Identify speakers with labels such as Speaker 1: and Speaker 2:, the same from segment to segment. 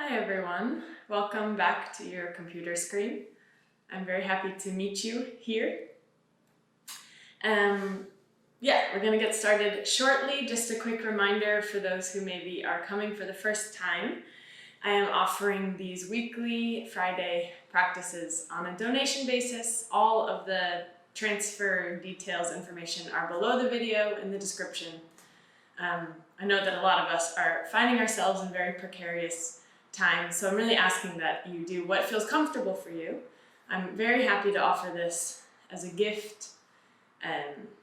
Speaker 1: Hi everyone, welcome back to your computer screen. I'm very happy to meet you here. We're going to get started shortly. Just a quick reminder for those who maybe are coming for the first time. I am offering these weekly Friday practices on a donation basis. All of the transfer details information are below the video in the description. I know that a lot of us are finding ourselves in very precarious times, so I'm really asking that you do what feels comfortable for you. I'm very happy to offer this as a gift.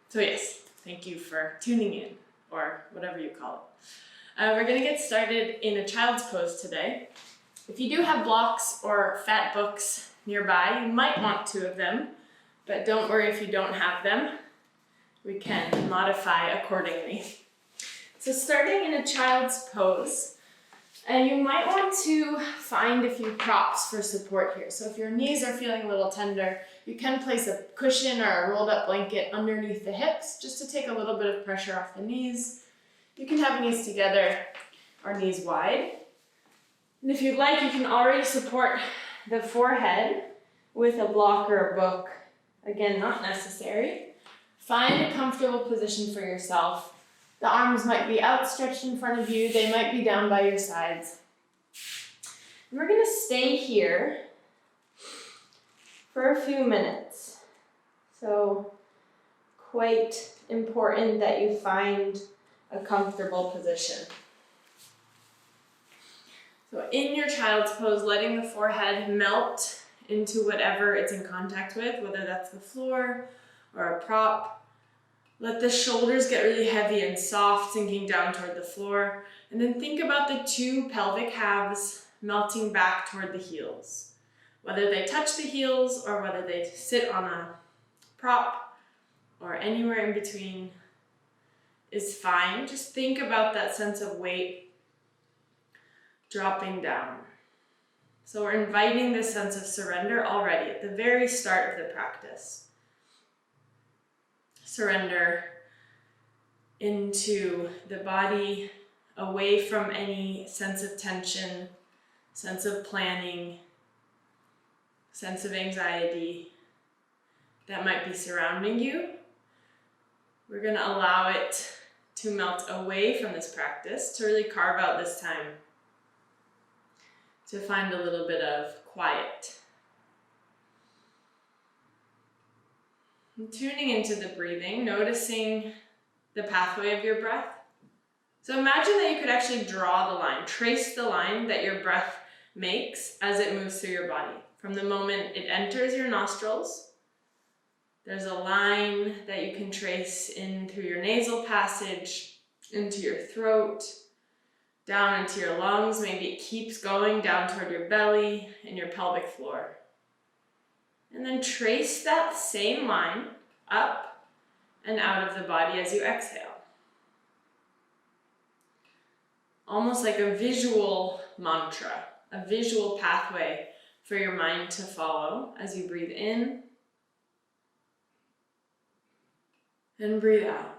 Speaker 1: So yes, thank you for tuning in, or whatever you call it. We're going to get started in a child's pose today. If you do have blocks or fat books nearby, you might want 2 of them, but don't worry if you don't have them. We can modify accordingly. So starting in a child's pose, you might want to find a few props for support here. So if your knees are feeling a little tender, you can place a cushion or a rolled up blanket underneath the hips just to take a little bit of pressure off the knees. You can have knees together or knees wide. And if you'd like, you can already support the forehead with a block or a book. Again, not necessary. Find a comfortable position for yourself. The arms might be outstretched in front of you, they might be down by your sides. And we're going to stay here for a few minutes. So, quite important that you find a comfortable position. So in your child's pose, letting the forehead melt into whatever it's in contact with, whether that's the floor or a prop. Let the shoulders get really heavy and soft, sinking down toward the floor. And then think about the 2 pelvic halves melting back toward the heels. Whether they touch the heels or whether they sit on a prop or anywhere in between is fine. Just think about that sense of weight dropping down. So we're inviting this sense of surrender already at the very start of the practice. Surrender into the body, away from any sense of tension, sense of planning, sense of anxiety that might be surrounding you. We're going to allow it to melt away from this practice, to really carve out this time to find a little bit of quiet. And tuning into the breathing, noticing the pathway of your breath. So imagine that you could actually draw the line, trace the line that your breath makes as it moves through your body. From the moment it enters your nostrils, there's a line that you can trace in through your nasal passage, into your throat, down into your lungs. Maybe it keeps going down toward your belly and your pelvic floor. And then trace that same line up and out of the body as you exhale. Almost like a visual mantra, a visual pathway for your mind to follow as you breathe in and breathe out.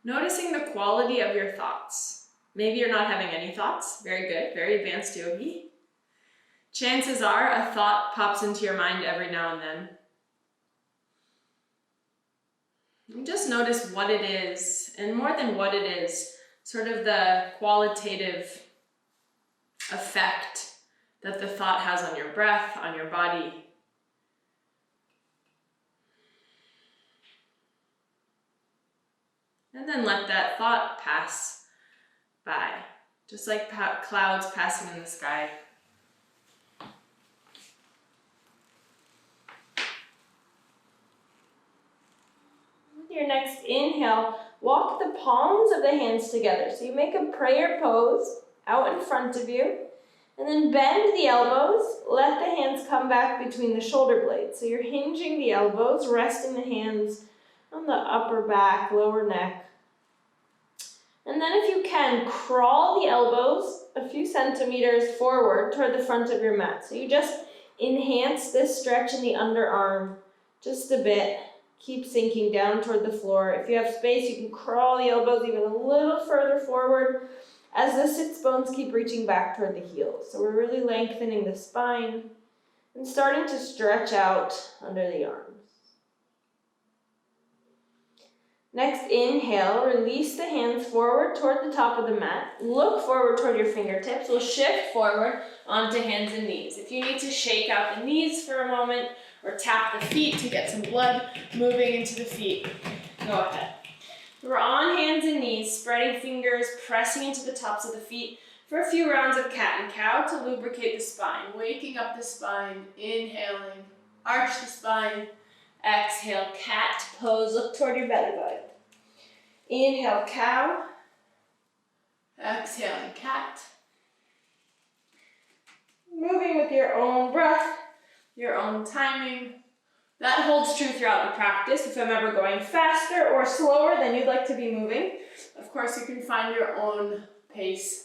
Speaker 1: Noticing the quality of your thoughts. Maybe you're not having any thoughts. Very good, very advanced yogi. Chances are a thought pops into your mind every now and then. And just notice what it is, and more than what it is, sort of the qualitative effect that the thought has on your breath, on your body. And then let that thought pass by, just like clouds passing in the sky. With your next inhale, walk the palms of the hands together. So you make a prayer pose out in front of you, and then bend the elbows. Let the hands come back between the shoulder blades. So you're hinging the elbows, resting the hands on the upper back, lower neck. And then if you can, crawl the elbows a few centimeters forward toward the front of your mat. So you just enhance this stretch in the underarm just a bit.
Speaker 2: Keep sinking down toward the floor. If you have space, you can crawl the elbows even a little further forward as the sits bones keep reaching back toward the heels. So we're really lengthening the spine and starting to stretch out under the arms. Next, inhale, release the hands forward toward the top of the mat. Look forward toward your fingertips. We'll shift forward onto hands and knees. If you need to shake out the knees for a moment or tap the feet to get some blood moving into the feet, go ahead. We're on hands and knees, spreading fingers, pressing into the tops of the feet for a few rounds of cat and cow to lubricate the spine. Waking up the spine, inhaling, arch the spine. Exhale, cat pose, look toward your belly button. Inhale, cow. Exhaling, cat. Moving with your own breath, your own timing. That holds true throughout the practice. If I'm ever going faster or slower than you'd like to be moving, of course you can find your own pace.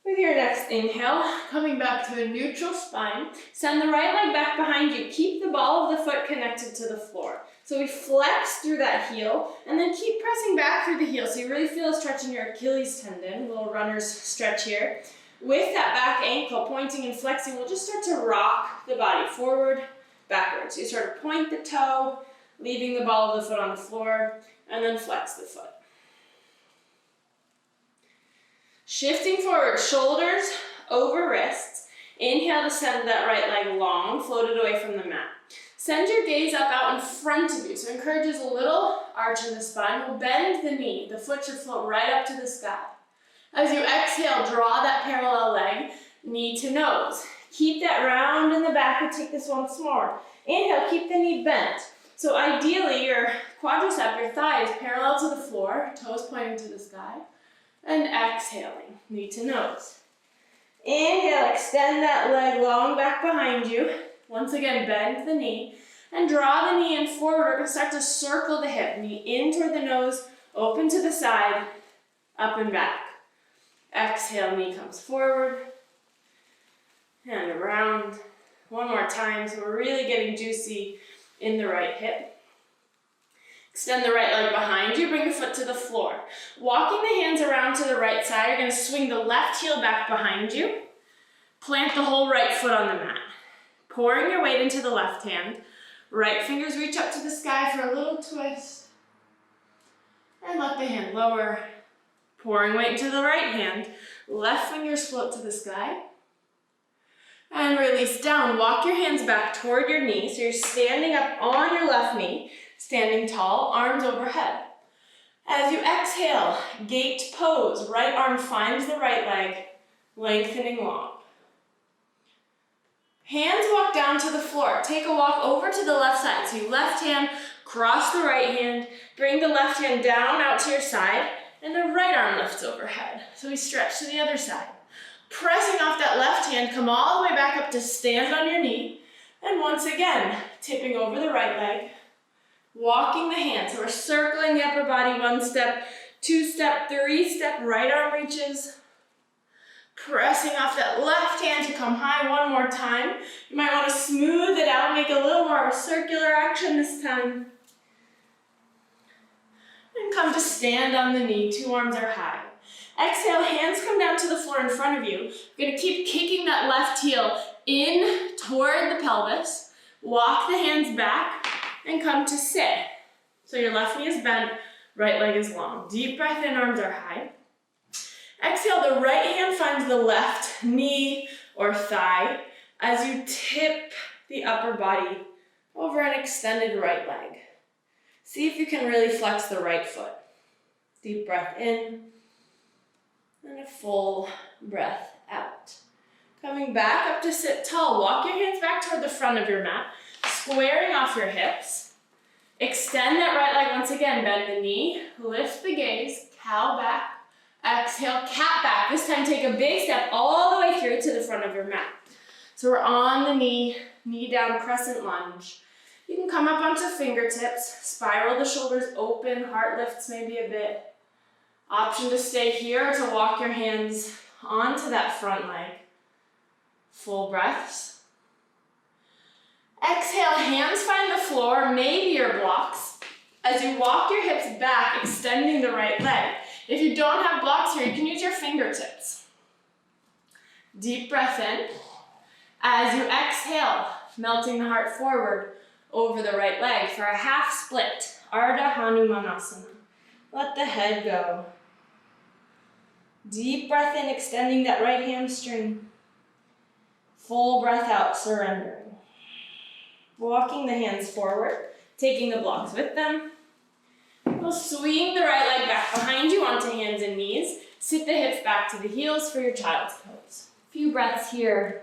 Speaker 2: With your next inhale, coming back to a neutral spine, send the right leg back behind you. Keep the ball of the foot connected to the floor. So we flex through that heel, and then keep pressing back through the heel. So you really feel a stretch in your Achilles tendon, a little runner's stretch here. With that back ankle pointing and flexing, we'll just start to rock the body forward, backwards. So you sort of point the toe, leaving the ball of the foot on the floor, and then flex the foot. Shifting forward, shoulders over wrists. Inhale to send that right leg long, float it away from the mat. Send your gaze up out in front of you. So encourages a little arch in the spine. We'll bend the knee. The foot should float right up to the sky. As you exhale, draw that parallel leg, knee to nose. Keep that round in the back. We'll take this once more. Inhale, keep the knee bent. So ideally, your quadricep, your thigh, is parallel to the floor, toes pointing to the sky. And exhaling, knee to nose. Inhale, extend that leg long back behind you. Once again, bend the knee and draw the knee in forward. We're going to start to circle the hip. Knee in toward the nose, open to the side, up and back. Exhale, knee comes forward and around. One more time, so we're really getting juicy in the right hip. Extend the right leg behind you, bring the foot to the floor. Walking the hands around to the right side, you're going to swing the left heel back behind you. Plant the whole right foot on the mat. Pouring your weight into the left hand. Right fingers reach up to the sky for a little twist. And let the hand lower. Pouring weight into the right hand. Left fingers float to the sky. And release down. Walk your hands back toward your knee. So you're standing up on your left knee. Standing tall, arms overhead. As you exhale, gate pose. Right arm finds the right leg, lengthening long. Hands walk down to the floor. Take a walk over to the left side. So you left hand, cross the right hand, bring the left hand down out to your side, and the right arm lifts overhead. So we stretch to the other side. Pressing off that left hand, come all the way back up to stand on your knee, and once again, tipping over the right leg, walking the hands. So we're circling the upper body, 1 step, 2 step, 3 step, right arm reaches. Pressing off that left hand to come high one more time. You might want to smooth it out, make a little more of a circular action this time. And come to stand on the knee, 2 arms are high. Exhale, hands come down to the floor in front of you. You're going to keep kicking that left heel in toward the pelvis. Walk the hands back and come to sit. So your left knee is bent, right leg is long. Deep breath in, arms are high. Exhale, the right hand finds the left knee or thigh as you tip the upper body over an extended right leg. See if you can really flex the right foot. Deep breath in and a full breath out. Coming back up to sit tall. Walk your hands back toward the front of your mat, squaring off your hips. Extend that right leg once again. Bend the knee, lift the gaze, cow back. Exhale, cat back. This time take a big step all the way through to the front of your mat. So we're on the knee, knee down, crescent lunge. You can come up onto fingertips, spiral the shoulders open, heart lifts maybe a bit. Option to stay here, to walk your hands onto that front leg. Full breaths. Exhale, hands find the floor, maybe your blocks. As you walk your hips back, extending the right leg. If you don't have blocks here, you can use your fingertips. Deep breath in. As you exhale, melting the heart forward over the right leg for a half split, Ardha Hanumanasana. Let the head go. Deep breath in, extending that right hamstring. Full breath out, surrendering. Walking the hands forward, taking the blocks with them. We'll swing the right leg back behind you onto hands and knees. Sit the hips back to the heels for your child's pose. A few breaths here.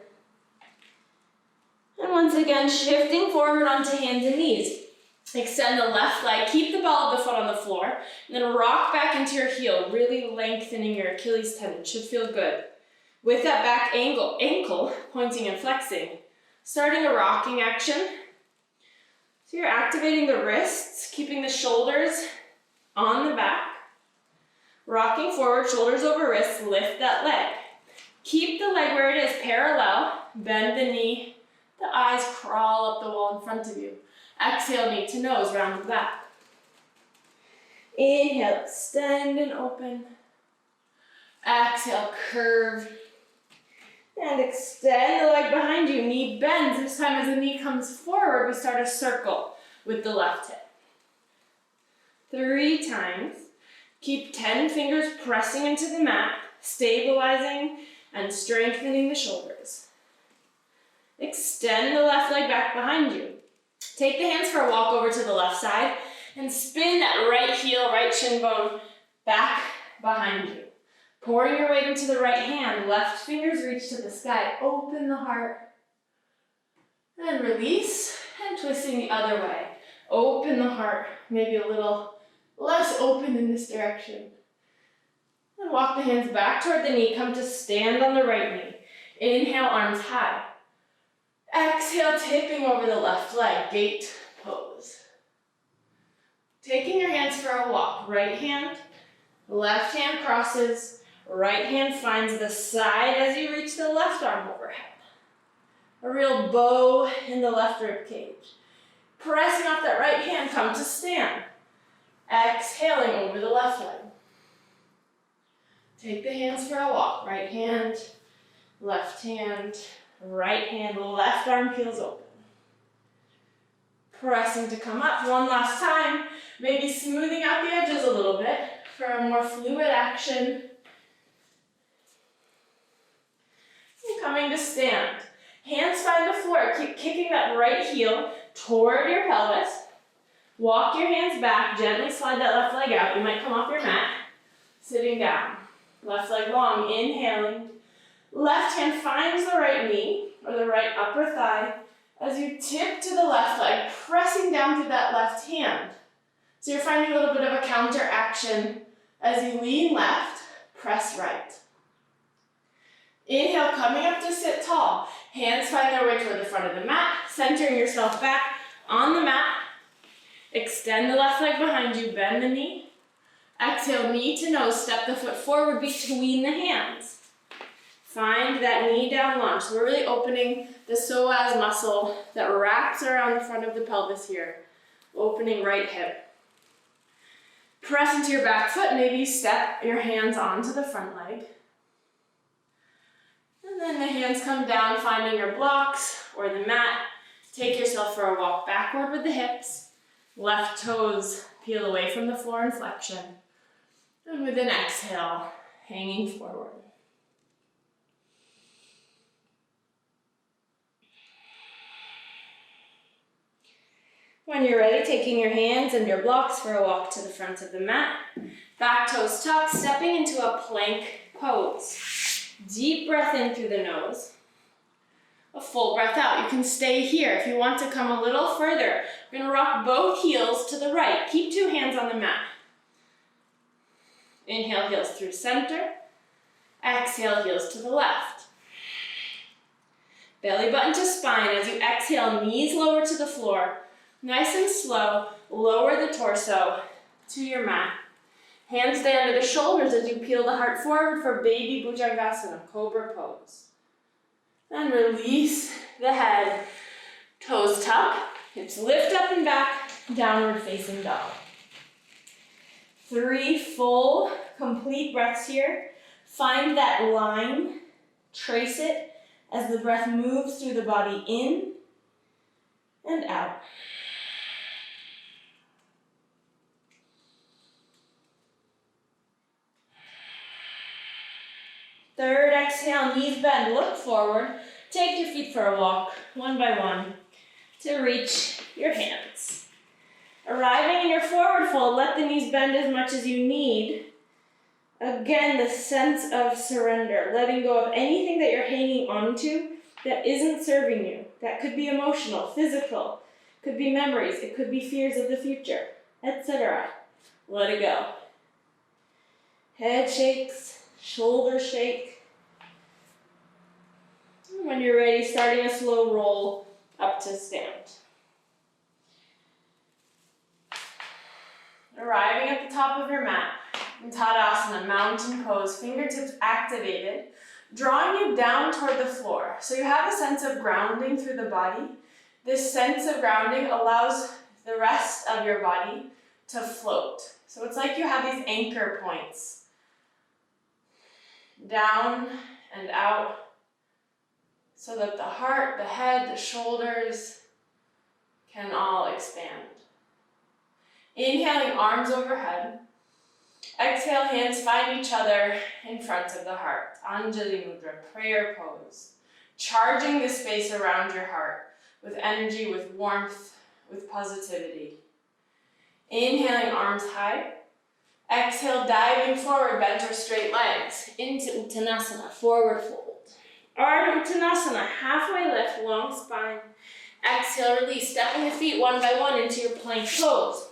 Speaker 2: And once again, shifting forward onto hands and knees. Extend the left leg, keep the ball of the foot on the floor, and then rock back into your heel, really lengthening your Achilles tendon. Should feel good. With that back ankle pointing and flexing, starting a rocking action. So you're activating the wrists, keeping the shoulders on the back. Rocking forward, shoulders over wrists, lift that leg. Keep the leg where it is, parallel, bend the knee, the eyes crawl up the wall in front of you. Exhale, knee to nose, round the back. Inhale, extend and open. Exhale, curve. And extend the leg behind you. Knee bends. This time as the knee comes forward, we start a circle with the left hip. 3 times. Keep 10 fingers pressing into the mat, stabilizing and strengthening the shoulders. Extend the left leg back behind you. Take the hands for a walk over to the left side and spin that right heel, right shin bone back behind you. Pouring your weight into the right hand, left fingers reach to the sky, open the heart. And release, and twisting the other way. Open the heart, maybe a little less open in this direction. And walk the hands back toward the knee, come to stand on the right knee. Inhale, arms high. Exhale, tipping over the left leg, gate pose. Taking your hands for a walk, right hand, left hand crosses, right hand finds the side as you reach the left arm overhead. A real bow in the left rib cage. Pressing off that right hand, come to stand. Exhaling over the left leg. Take the hands for a walk, right hand, left hand, left arm peels open. Pressing to come up one last time, maybe smoothing out the edges a little bit for a more fluid action. And coming to stand. Hands find the floor, keep kicking that right heel toward your pelvis. Walk your hands back, gently slide that left leg out. You might come off your mat. Sitting down. Left leg long, inhaling. Left hand finds the right knee or the right upper thigh as you tip to the left leg, pressing down through that left hand. So you're finding a little bit of a counter action as you lean left, press right. Inhale, coming up to sit tall. Hands find their way toward the front of the mat, centering yourself back on the mat. Extend the left leg behind you, bend the knee. Exhale, knee to nose, step the foot forward between the hands. Find that knee down lunge. So we're really opening the psoas muscle that wraps around the front of the pelvis here. Opening right hip. Press into your back foot, maybe step your hands onto the front leg. And then the hands come down, finding your blocks or the mat. Take yourself for a walk backward with the hips. Left toes peel away from the floor in flexion. And with an exhale, hanging forward. When you're ready, taking your hands and your blocks for a walk to the front of the mat. Back toes tucked, stepping into a plank pose. Deep breath in through the nose. A full breath out. You can stay here. If you want to come a little further, we're going to rock both heels to the right. Keep 2 hands on the mat. Inhale, heels through center. Exhale, heels to the left. Belly button to spine. As you exhale, knees lower to the floor. Nice and slow, lower the torso to your mat. Hands stay under the shoulders as you peel the heart forward for baby bhujangasana, cobra pose. Then release the head Toes tuck, hips lift up and back, downward facing dog. 3 full, complete breaths here. Find that line, trace it as the breath moves through the body in and out. Third exhale, knees bend, look forward. Take your feet for a walk, one by one, to reach your hands. Arriving in your forward fold, let the knees bend as much as you need. Again, the sense of surrender, letting go of anything that you're hanging onto that isn't serving you. That could be emotional, physical, could be memories, it could be fears of the future, etc. Let it go. Head shakes, shoulders shake. And when you're ready, starting a slow roll up to stand. Arriving at the top of your mat, in Tadasana, mountain pose, fingertips activated, drawing you down toward the floor. So you have a sense of grounding through the body. This sense of grounding allows the rest of your body to float. So it's like you have these anchor points. Down and out, so that the heart, the head, the shoulders can all expand. Inhaling, arms overhead. Exhale, hands find each other in front of the heart. Anjali Mudra, prayer pose. Charging the space around your heart with energy, with warmth, with positivity. Inhaling, arms high. Exhale, diving forward, bent or straight legs. Into Uttanasana, forward fold. Ardha Uttanasana, halfway lift, long spine. Exhale, release, stepping the feet one by one into your plank pose.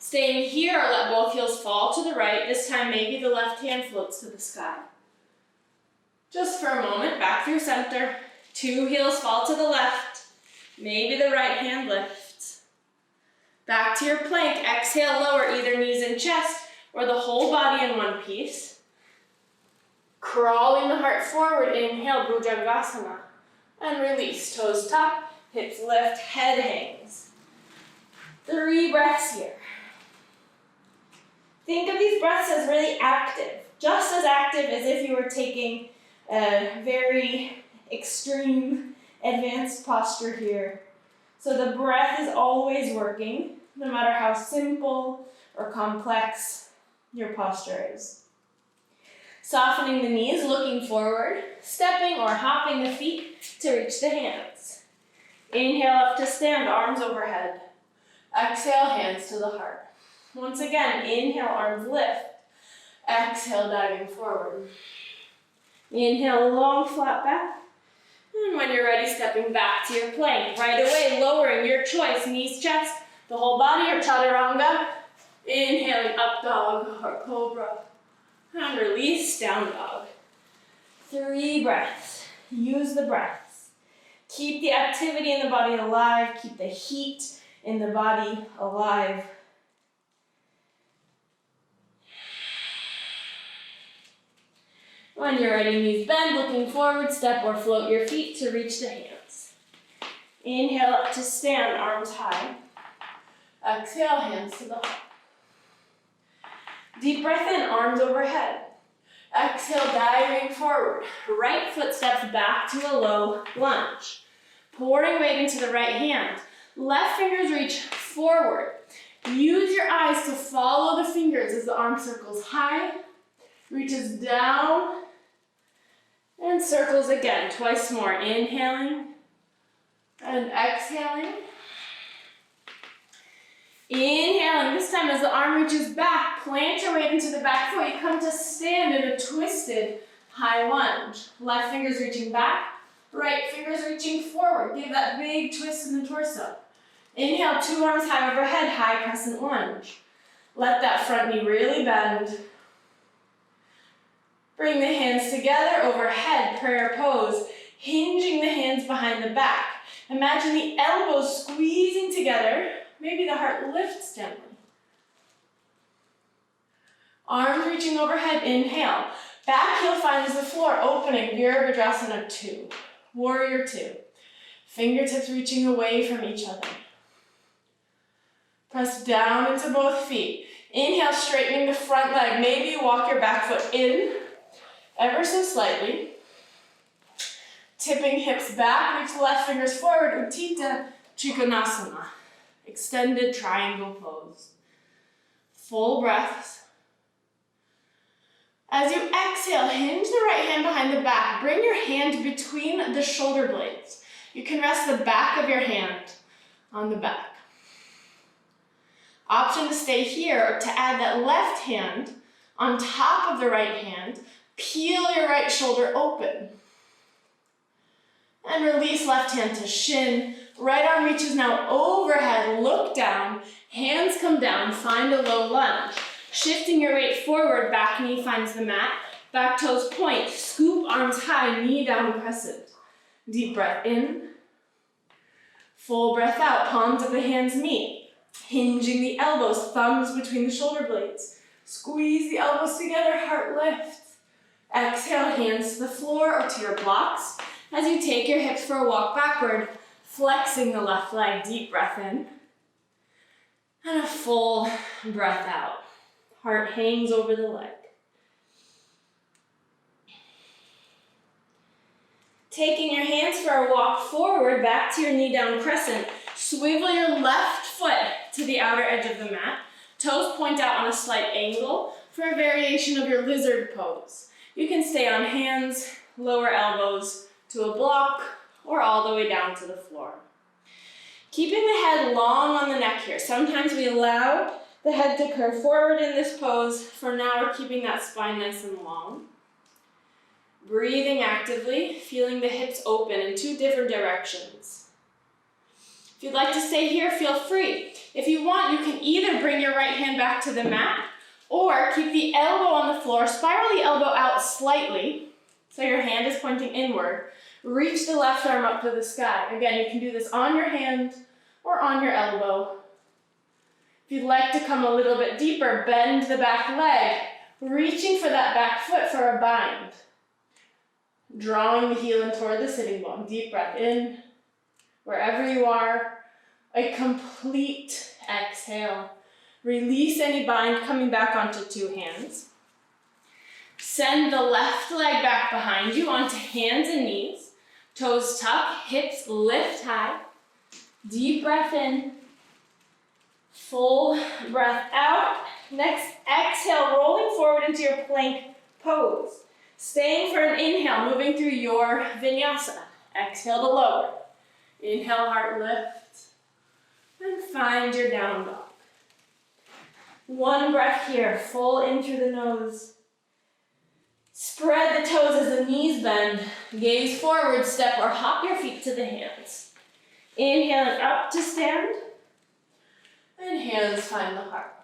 Speaker 2: Staying here, let both heels fall to the right. This time, maybe the left hand floats to the sky. Just for a moment, back through center. 2 heels fall to the left. Maybe the right hand lifts. Back to your plank. Exhale, lower either knees and chest or the whole body in one piece. Crawling the heart forward. Inhale, Bhujangasana. And release. Toes tuck, hips lift, head hangs. 3 breaths here. Think of these breaths as really active, just as active as if you were taking a very extreme advanced posture here. So the breath is always working, no matter how simple or complex your posture is. Softening the knees, looking forward, stepping or hopping the feet to reach the hands. Inhale up to stand, arms overhead. Exhale, hands to the heart. Once again, inhale, arms lift. Exhale, diving forward. Inhale, long, flat back. And when you're ready, stepping back to your plank. Right away, lowering your choice, knees, chest, the whole body, or chaturanga. Inhaling, up dog or cobra. And release, down dog. 3 breaths. Use the breaths. Keep the activity in the body alive. Keep the heat in the body alive. When you're ready, knees bend, looking forward, step or float your feet to reach the hands. Inhale up to stand, arms high. Exhale, hands to the heart. Deep breath in, arms overhead. Exhale, diving forward. Right foot steps back to a low lunge. Pouring weight into the right hand. Left fingers reach forward. Use your eyes to follow the fingers as the arm circles high, reaches down, and circles again, twice more. Inhaling and exhaling. Inhaling, this time as the arm reaches back, plant your weight into the back foot. You come to stand in a twisted high lunge. Left fingers reaching back, right fingers reaching forward. Give that big twist in the torso. Inhale, 2 arms high overhead, high crescent lunge. Let that front knee really bend. Bring the hands together overhead, prayer pose, hinging the hands behind the back. Imagine the elbows squeezing together. Maybe the heart lifts gently. Arms reaching overhead, inhale. Back heel finds the floor, opening, Virabhadrasana 2, Warrior 2.
Speaker 1: Fingertips reaching away from each other. Press down into both feet. Inhale, straightening the front leg. Maybe you walk your back foot in ever so slightly. Tipping hips back, reach the left fingers forward. Utthita Trikonasana. Extended triangle pose. Full breaths. As you exhale, hinge the right hand behind the back. Bring your hand between the shoulder blades. You can rest the back of your hand on the back. Option to stay here or to add that left hand on top of the right hand. Peel your right shoulder open. And release left hand to shin. Right arm reaches now overhead. Look down. Hands come down. Find a low lunge. Shifting your weight forward. Back knee finds the mat. Back toes point. Scoop arms high. Knee down crescent. Deep breath in. Full breath out. Palms of the hands meet. Hinging the elbows. Thumbs between the shoulder blades. Squeeze the elbows together. Heart lifts. Exhale. Hands to the floor or to your blocks. As you take your hips for a walk backward, flexing the left leg, deep breath in, and a full breath out. Heart hangs over the leg. Taking your hands for a walk forward, back to your knee down crescent, swivel your left foot to the outer edge of the mat. Toes point out on a slight angle for a variation of your lizard pose. You can stay on hands, lower elbows, to a block, or all the way down to the floor. Keeping the head long on the neck here. Sometimes we allow the head to curve forward in this pose. For now, we're keeping that spine nice and long. Breathing actively, feeling the hips open in two different directions. If you'd like to stay here, feel free. If you want, you can either bring your right hand back to the mat, or keep the elbow on the floor, spiral the elbow out slightly, so your hand is pointing inward. Reach the left arm up to the sky. Again, you can do this on your hand or on your elbow. If you'd like to come a little bit deeper, bend the back leg, reaching for that back foot for a bind. Drawing the heel in toward the sitting bone. Deep breath in. Wherever you are, a complete exhale. Release any bind, coming back onto two hands. Send the left leg back behind you onto hands and knees. Toes tuck, hips lift high. Deep breath in. Full breath out. Next, exhale, rolling forward into your plank pose. Staying for an inhale, moving through your vinyasa. Exhale to lower. Inhale, heart lift. And find your down dog. One breath here, full in through the nose. Spread the toes as the knees bend. Gaze forward, step or hop your feet to the hands. Inhaling up to stand. And hands find the heart.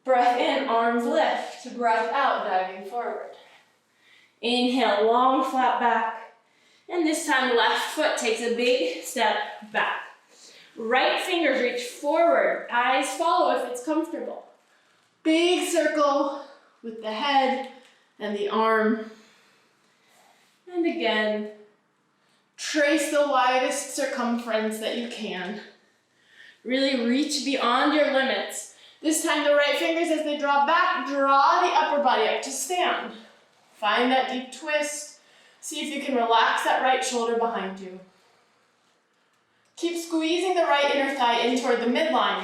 Speaker 1: Breath in, arms lift. Breath out, diving forward. Inhale, long flat back. And this time, left foot takes a big step back. Right fingers reach forward. Eyes follow if it's comfortable. Big circle with the head and the arm. And again, trace the widest circumference that you can. Really reach beyond your limits. This time the right fingers, as they draw back, draw the upper body up to stand. Find that deep twist. See if you can relax that right shoulder behind you. Keep squeezing the right inner thigh in toward the midline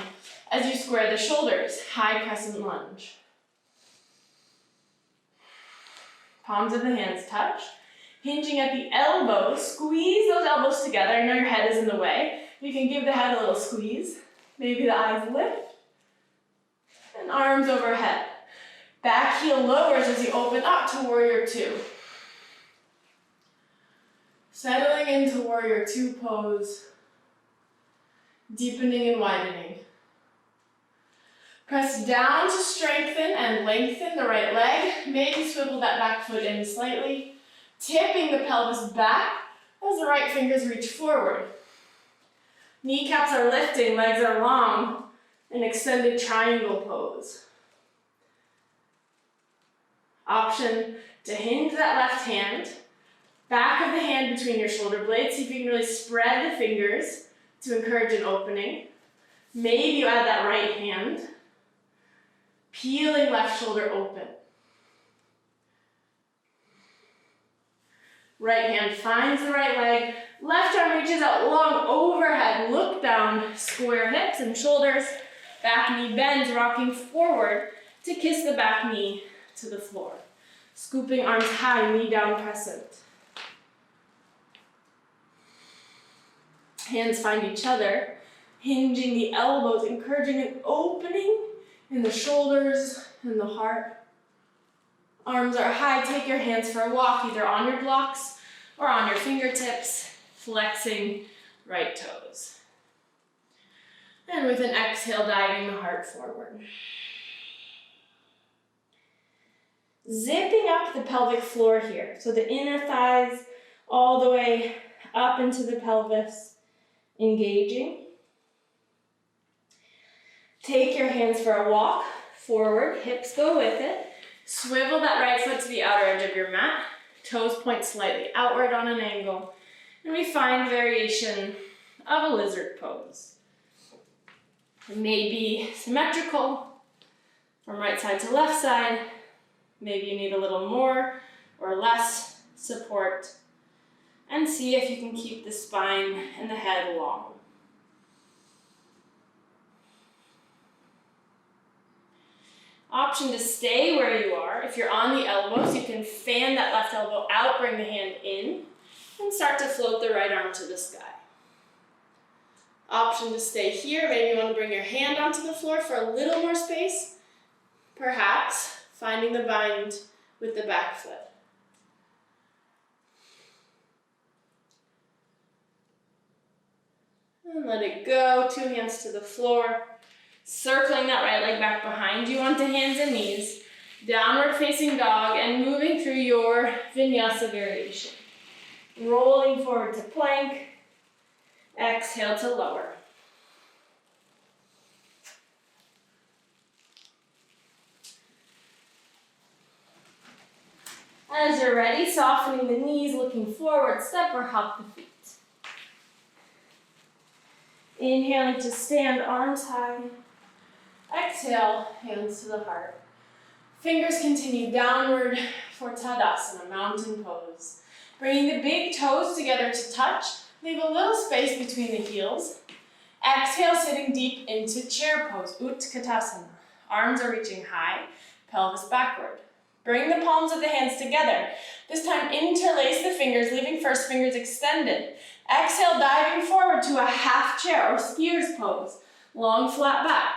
Speaker 1: as you square the shoulders. High crescent lunge. Palms of the hands touch. Hinging at the elbows, squeeze those elbows together. I know your head is in the way. You can give the head a little squeeze. Maybe the eyes lift. And arms overhead. Back heel lowers as you open up to warrior two. Settling into warrior two pose. Deepening and widening. Press down to strengthen and lengthen the right leg. Maybe swivel that back foot in slightly. Tipping the pelvis back as the right fingers reach forward. Kneecaps are lifting, legs are long. An extended triangle pose. Option to hinge that left hand.
Speaker 2: Back of the hand between your shoulder blades. See if you can really spread the fingers to encourage an opening. Maybe you add that right hand. Peeling left shoulder open. Right hand finds the right leg. Left arm reaches out long overhead. Look down, square hips and shoulders. Back knee bends, rocking forward to kiss the back knee to the floor. Scooping arms high, knee down crescent. Hands find each other, hinging the elbows, encouraging an opening in the shoulders and the heart. Arms are high. Take your hands for a walk, either on your blocks or on your fingertips, flexing right toes. And with an exhale, diving the heart forward. Zipping up the pelvic floor here. So the inner thighs all the way up into the pelvis, engaging. Take your hands for a walk forward, hips go with it. Swivel that right foot to the outer edge of your mat. Toes point slightly outward on an angle. And we find variation of a lizard pose. It may be symmetrical from right side to left side. Maybe you need a little more or less support. And see if you can keep the spine and the head long. Option to stay where you are. If you're on the elbows, you can fan that left elbow out, bring the hand in, and start to float the right arm to the sky. Option to stay here. Maybe you want to bring your hand onto the floor for a little more space. Perhaps finding the bind with the back foot. And let it go. 2 hands to the floor. Circling that right leg back behind you onto hands and knees. Downward facing dog and moving through your vinyasa variation. Rolling forward to plank. Exhale to lower. As you're ready, softening the knees, looking forward, step or hop the feet. Inhaling to stand, arms high. Exhale, hands to the heart. Fingers continue downward for Tadasana, mountain pose. Bringing the big toes together to touch. Leave a little space between the heels. Exhale, sitting deep into chair pose, Utkatasana. Arms are reaching high, pelvis backward. Bring the palms of the hands together. This time, interlace the fingers, leaving first fingers extended. Exhale, diving forward to a half chair or skiers pose. Long, flat back.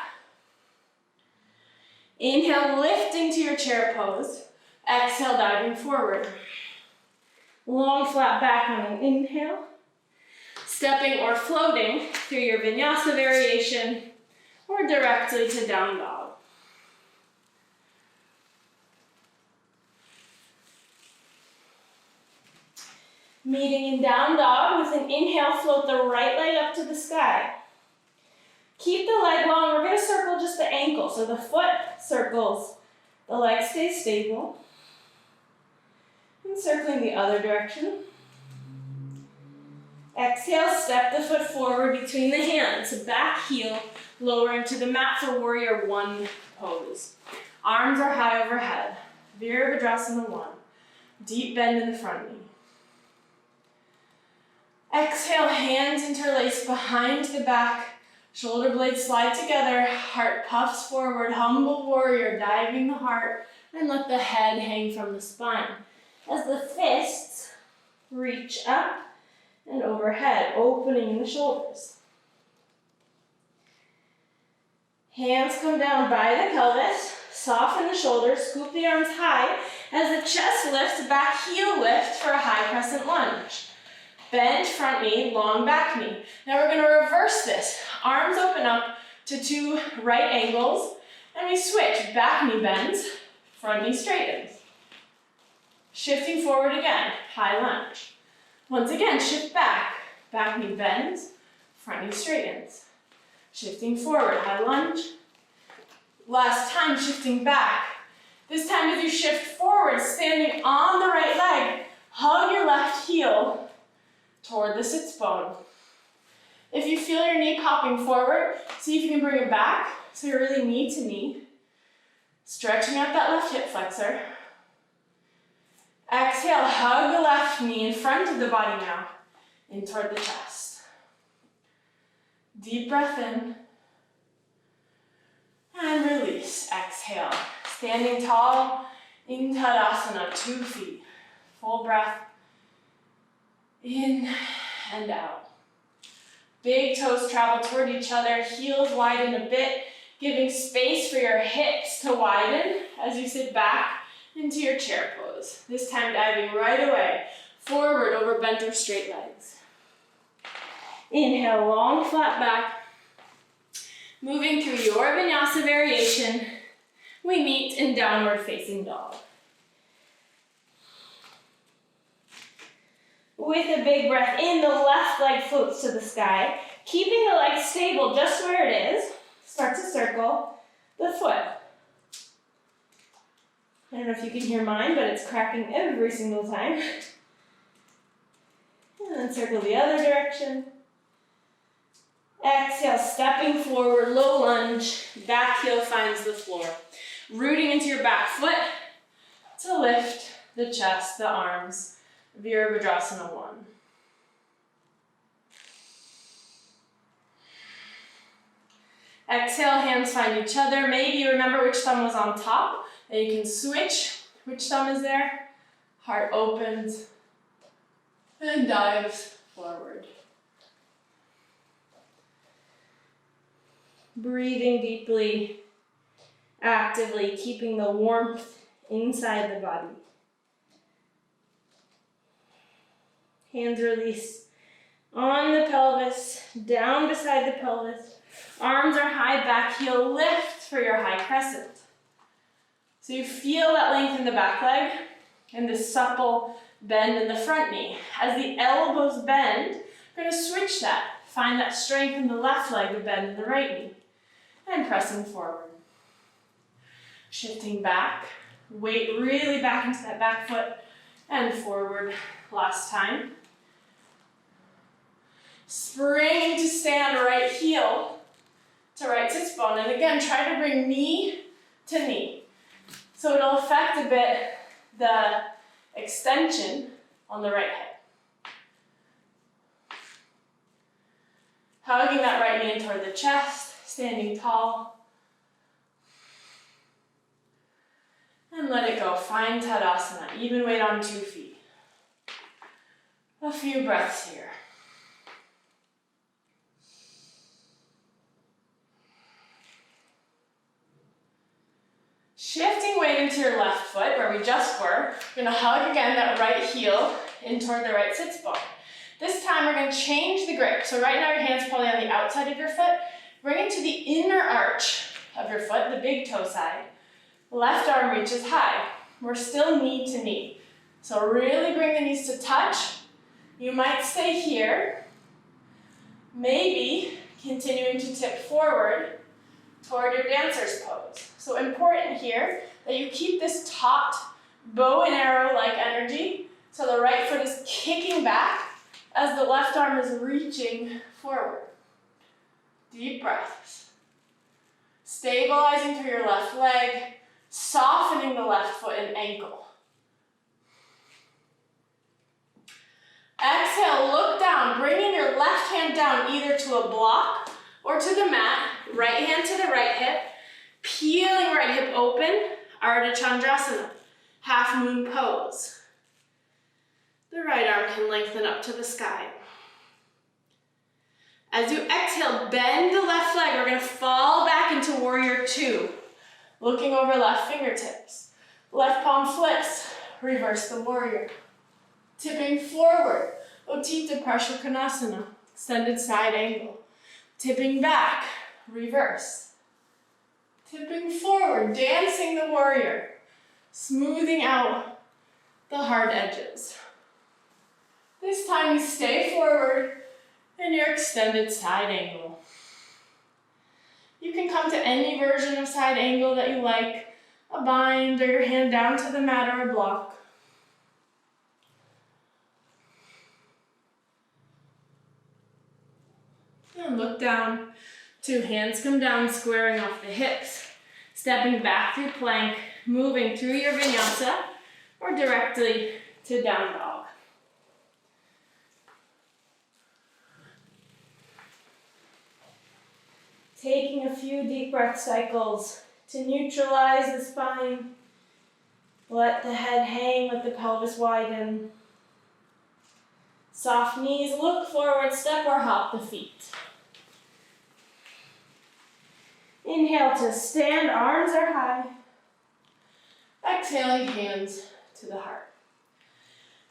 Speaker 2: Inhale, lifting to your chair pose. Exhale, diving forward. Long, flat back on an inhale. Stepping or floating through your vinyasa variation or directly to down dog. Meeting in down dog with an inhale, float the right leg up to the sky. Keep the leg long. We're going to circle just the ankle. So the foot circles, the leg stays stable. And circling the other direction. Exhale, step the foot forward between the hands. Back heel, lower into the mat for warrior one pose. Arms are high overhead. Virabhadrasana 1. Deep bend in the front knee. Exhale, hands interlace behind the back. Shoulder blades slide together. Heart puffs forward. Humble warrior, diving the heart. And let the head hang from the spine. As the fists reach up and overhead, opening the shoulders. Hands come down by the pelvis. Soften the shoulders. Scoop the arms high. As the chest lifts, back heel lift for a high crescent lunge. Bend front knee, long back knee. Now we're going to reverse this. Arms open up to 2 right angles, and we switch. Back knee bends, front knee straightens. Shifting forward again, high lunge. Once again, shift back. Back knee bends, front knee straightens. Shifting forward, high lunge. Last time, shifting back. This time as you shift forward, standing on the right leg, Hug your left heel toward the sits bone. If you feel your knee popping forward, see if you can bring it back so you're really knee to knee. Stretching out that left hip flexor. Exhale, hug the left knee in front of the body now, in toward the chest. Deep breath in. And release, exhale. Standing tall in Tadasana, 2 feet. Full breath, in and out. Big toes travel toward each other, heels widen a bit, giving space for your hips to widen as you sit back into your chair pose. This time diving right away, forward over bent or straight legs. Inhale, long flat back. Moving through your vinyasa variation, we meet in downward facing dog. With a big breath in, the left leg floats to the sky, keeping the leg stable just where it is. Start to circle the foot. I don't know if you can hear mine, but it's cracking every single time. And then circle the other direction. Exhale, stepping forward, low lunge, back heel finds the floor. Rooting into your back foot to lift the chest, the arms. Virabhadrasana 1. Exhale, hands find each other. Maybe you remember which thumb was on top, and you can switch which thumb is there. Heart opens and dives forward. Breathing deeply, actively keeping the warmth inside the body. Hands release on the pelvis, down beside the pelvis. Arms are high, back heel lift for your high crescent. So you feel that length in the back leg and this supple bend in the front knee. As the elbows bend, we're going to switch that. Find that strength in the left leg to bend in the right knee. And pressing forward. Shifting back, weight really back into that back foot and forward last time. Spring to stand right heel to right sits bone. And again, try to bring knee to knee. So it'll affect a bit the extension on the right hip. Hugging that right knee in toward the chest, standing tall. And let it go. Find Tadasana. Even weight on 2 feet. A few breaths here. Shifting weight into your left foot, where we just were. You're gonna hug again that right heel in toward the right sits bone. This time we're gonna change the grip. So right now your hand's probably on the outside of your foot. Bring it to the inner arch of your foot, the big toe side. Left arm reaches high. We're still knee to knee. So really bring the knees to touch. You might stay here. Maybe continuing to tip forward toward your dancer's pose. So important here that you keep this taut bow and arrow-like energy so the right foot is kicking back as the left arm is reaching forward. Deep breaths. Stabilizing through your left leg, softening the left foot and ankle. Exhale, look down, bringing your left hand down either to a block or to the mat. Right hand to the right hip, peeling right hip open, Ardha Chandrasana, half moon pose. The right arm can lengthen up to the sky. As you exhale, bend the left leg. We're going to fall back into Warrior 2, looking over left fingertips. Left palm flips, reverse the warrior. Tipping forward, Utthita Parsvakonasana, extended side angle. Tipping back, reverse. Tipping forward, dancing the warrior, smoothing out the hard edges. This time you stay forward in your extended side angle. You can come to any version of side angle that you like, a bind or your hand down to the mat or a block.
Speaker 1: look down. 2 hands come down, squaring off the hips. Stepping back through plank, moving through your vinyasa, or directly to down dog. Taking a few deep breath cycles to neutralize the spine. Let the head hang, let the pelvis widen. Soft knees, look forward, step or hop the feet. Inhale to stand, arms are high. Exhaling, hands to the heart.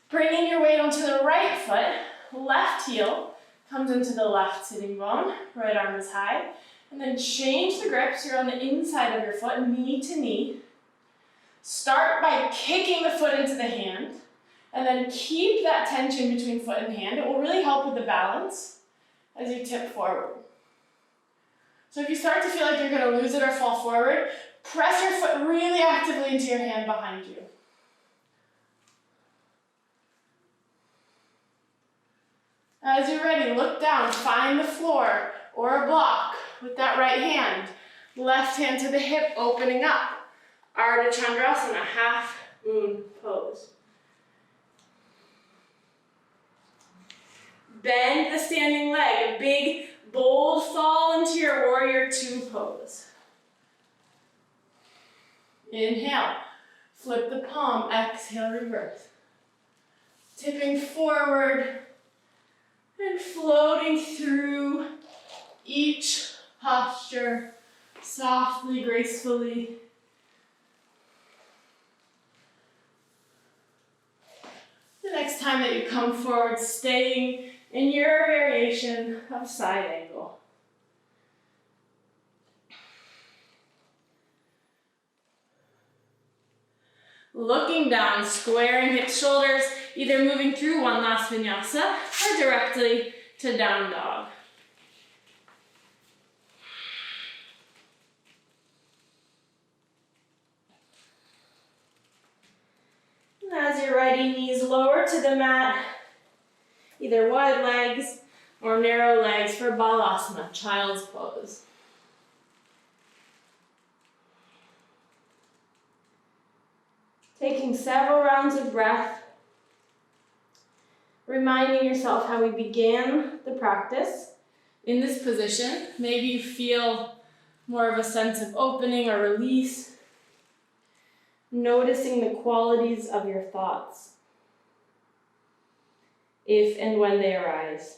Speaker 1: Bringing your weight onto the right foot, left heel comes into the left sitting bone, right arm is high. And then change the grip so you're on the inside of your foot, knee to knee. Start by kicking the foot into the hand, and then keep that tension between foot and hand. It will really help with the balance as you tip forward. So if you start to feel like you're going to lose it or fall forward, press your foot really actively into your hand behind you. As you're ready, look down, find the floor or a block with that right hand. Left hand to the hip, opening up. Ardha Chandrasana, half moon pose. Bend the standing leg, a big, bold fall into your warrior 2 pose. Inhale, flip the palm, exhale, reverse. Tipping forward and floating through each posture, softly, gracefully. The next time that you come forward, staying in your variation of side angle. Looking down, squaring hips, shoulders, either moving through one last vinyasa or directly to down dog. And as you're ready, knees lower to the mat, either wide legs or narrow legs for Balasana, child's pose. Taking several rounds of breath, reminding yourself how we began the practice. In this position, maybe you feel more of a sense of opening or release, noticing the qualities of your thoughts, if and when they arise.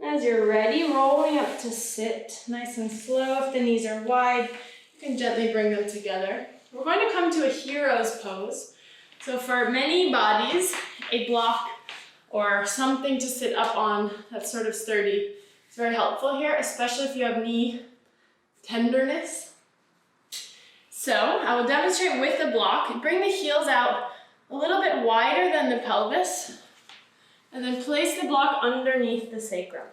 Speaker 1: As you're ready, rolling up to sit, nice and slow. If the knees are wide, you can gently bring them together. We're going to come to a hero's pose. So for many bodies, a block or something to sit up on that's sort of sturdy is very helpful here, especially if you have knee tenderness. So I will demonstrate with the block. Bring the heels out a little bit wider than the pelvis, and then place the block underneath the sacrum.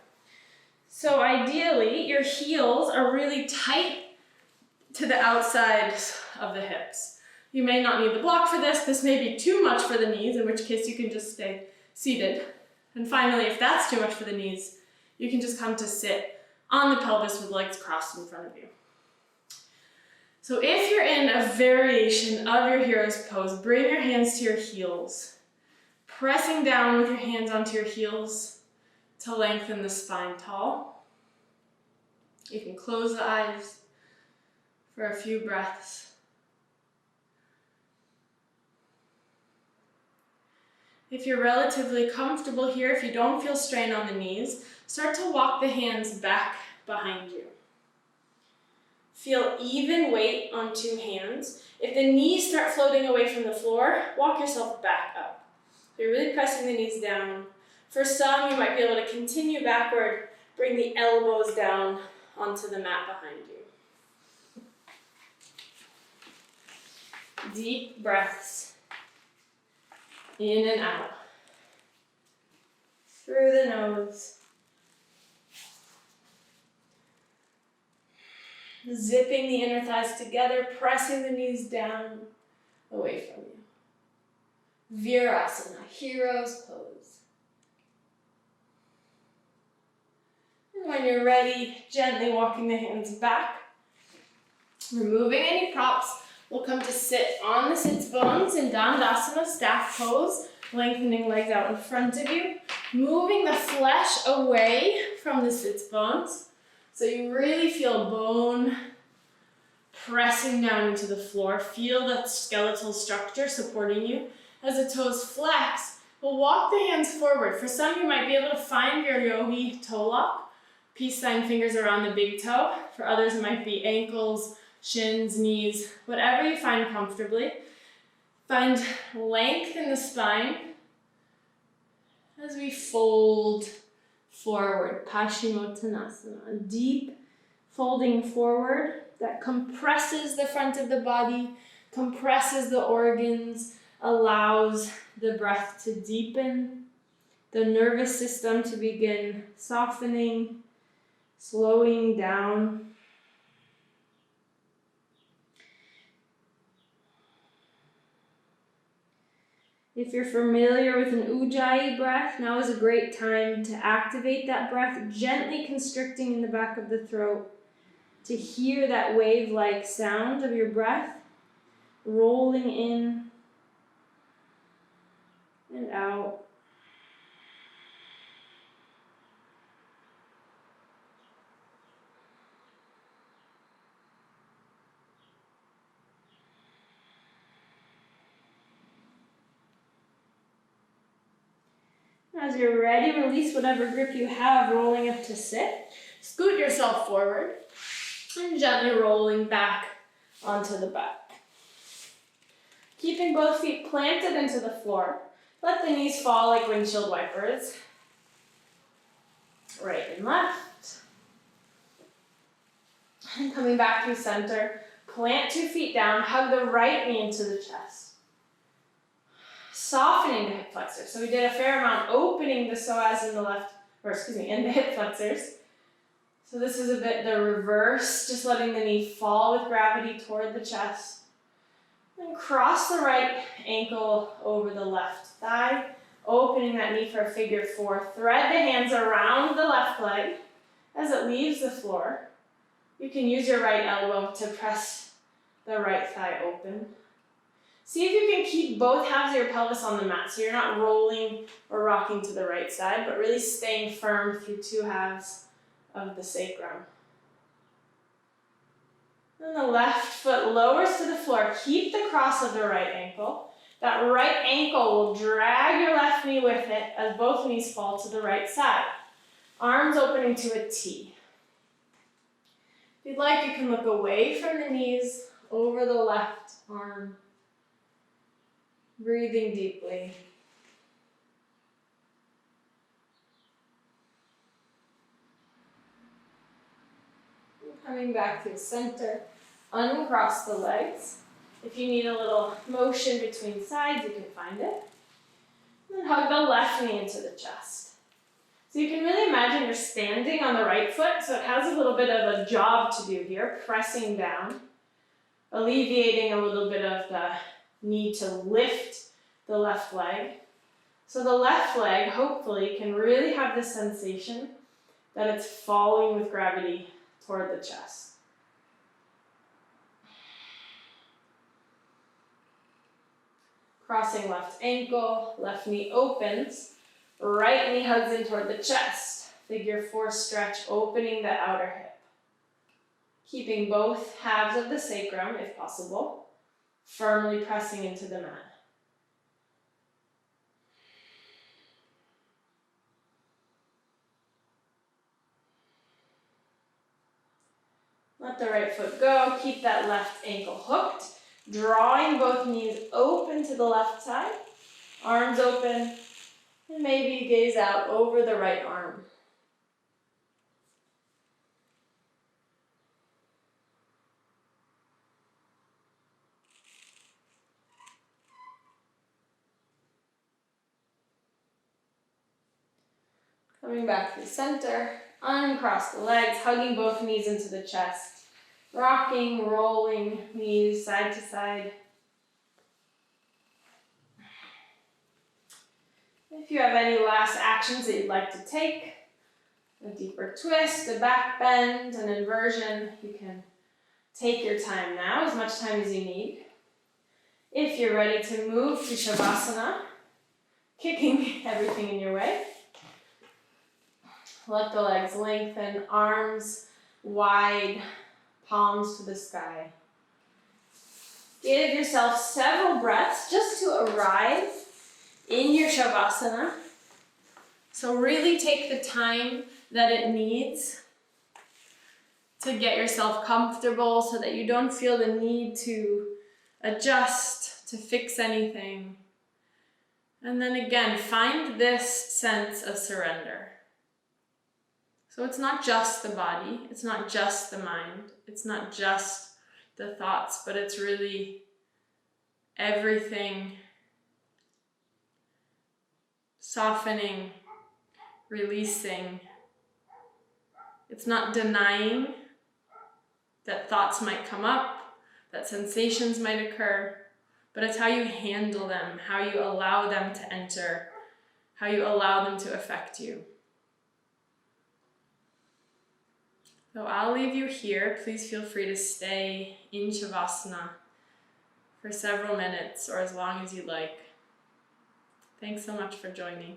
Speaker 1: So ideally, your heels are really tight to the outsides of the hips. You may not need the block for this. This may be too much for the knees, in which case you can just stay seated. And finally, if that's too much for the knees, you can just come to sit on the pelvis with legs crossed in front of you. So if you're in a variation of your hero's pose, bring your hands to your heels, pressing down with your hands onto your heels to lengthen the spine tall. You can close the eyes for a few breaths. If you're relatively comfortable here, if you don't feel strain on the knees, start to walk the hands back behind you. Feel even weight on 2 hands. If the knees start floating away from the floor, walk yourself back up. So you're really pressing the knees down. For some, you might be able to continue backward, bring the elbows down onto the mat behind you. Deep breaths, in and out, through the nose. Zipping the inner thighs together, pressing the knees down, away from you.
Speaker 2: Virasana, hero's pose. And when you're ready, gently walking the hands back. Removing any props, we'll come to sit on the sits bones in Dandasana, staff pose, lengthening legs out in front of you, moving the flesh away from the sits bones, so you really feel bone pressing down into the floor. Feel that skeletal structure supporting you. As the toes flex, we'll walk the hands forward. For some, you might be able to find your yogi toe lock, peace sign fingers around the big toe. For others, it might be ankles, shins, knees, whatever you find comfortably. Find length in the spine as we fold forward, Paschimottanasana, a deep folding forward that compresses the front of the body, compresses the organs, allows the breath to deepen, the nervous system to begin softening, slowing down. If you're familiar with an Ujjayi breath, now is a great time to activate that breath, gently constricting in the back of the throat to hear that wave-like sound of your breath rolling in and out. As you're ready, release whatever grip you have, rolling up to sit. Scoot yourself forward and gently rolling back onto the back. Keeping both feet planted into the floor. Let the knees fall like windshield wipers. Right and left. And coming back through center, plant 2 feet down, hug the right knee into the chest. Softening the hip flexors. So we did a fair amount opening the psoas in the hip flexors. So this is a bit the reverse, just letting the knee fall with gravity toward the chest. Then cross the right ankle over the left thigh, opening that knee for a figure 4. Thread the hands around the left leg as it leaves the floor. You can use your right elbow to press the right thigh open. See if you can keep both halves of your pelvis on the mat, so you're not rolling or rocking to the right side, but really staying firm through 2 halves of the sacrum. Then the left foot lowers to the floor. Keep the cross of the right ankle. That right ankle will drag your left knee with it as both knees fall to the right side. Arms opening to a T. If you'd like, you can look away from the knees, over the left arm. Breathing deeply. Coming back to the center, uncross the legs. If you need a little motion between sides, you can find it. And then hug the left knee into the chest. So you can really imagine you're standing on the right foot, so it has a little bit of a job to do here, pressing down, alleviating a little bit of the need to lift the left leg. So the left leg, hopefully, can really have this sensation that it's falling with gravity toward the chest. Crossing left ankle, left knee opens, right knee hugs in toward the chest. Figure 4 stretch, opening the outer hip. Keeping both halves of the sacrum, if possible, firmly pressing into the mat. Let the right foot go, keep that left ankle hooked, drawing both knees open to the left side, arms open, and maybe gaze out over the right arm. Coming back to the center, uncross the legs, hugging both knees into the chest. Rocking, rolling, knees side to side. If you have any last actions that you'd like to take, a deeper twist, a back bend, an inversion, you can take your time now, as much time as you need. If you're ready to move to Shavasana, kicking everything in your way, let the legs lengthen, arms wide, palms to the sky. Give yourself several breaths just to arrive in your Shavasana. So really take the time that it needs to get yourself comfortable so that you don't feel the need to adjust, to fix anything. And then again, find this sense of surrender. So it's not just the body, it's not just the mind, it's not just the thoughts, but it's really everything softening, releasing. It's not denying that thoughts might come up, that sensations might occur, but it's how you handle them, how you allow them to enter, how you allow them to affect you. So I'll leave you here. Please feel free to stay in Shavasana for several minutes or as long as you like. Thanks so much for joining.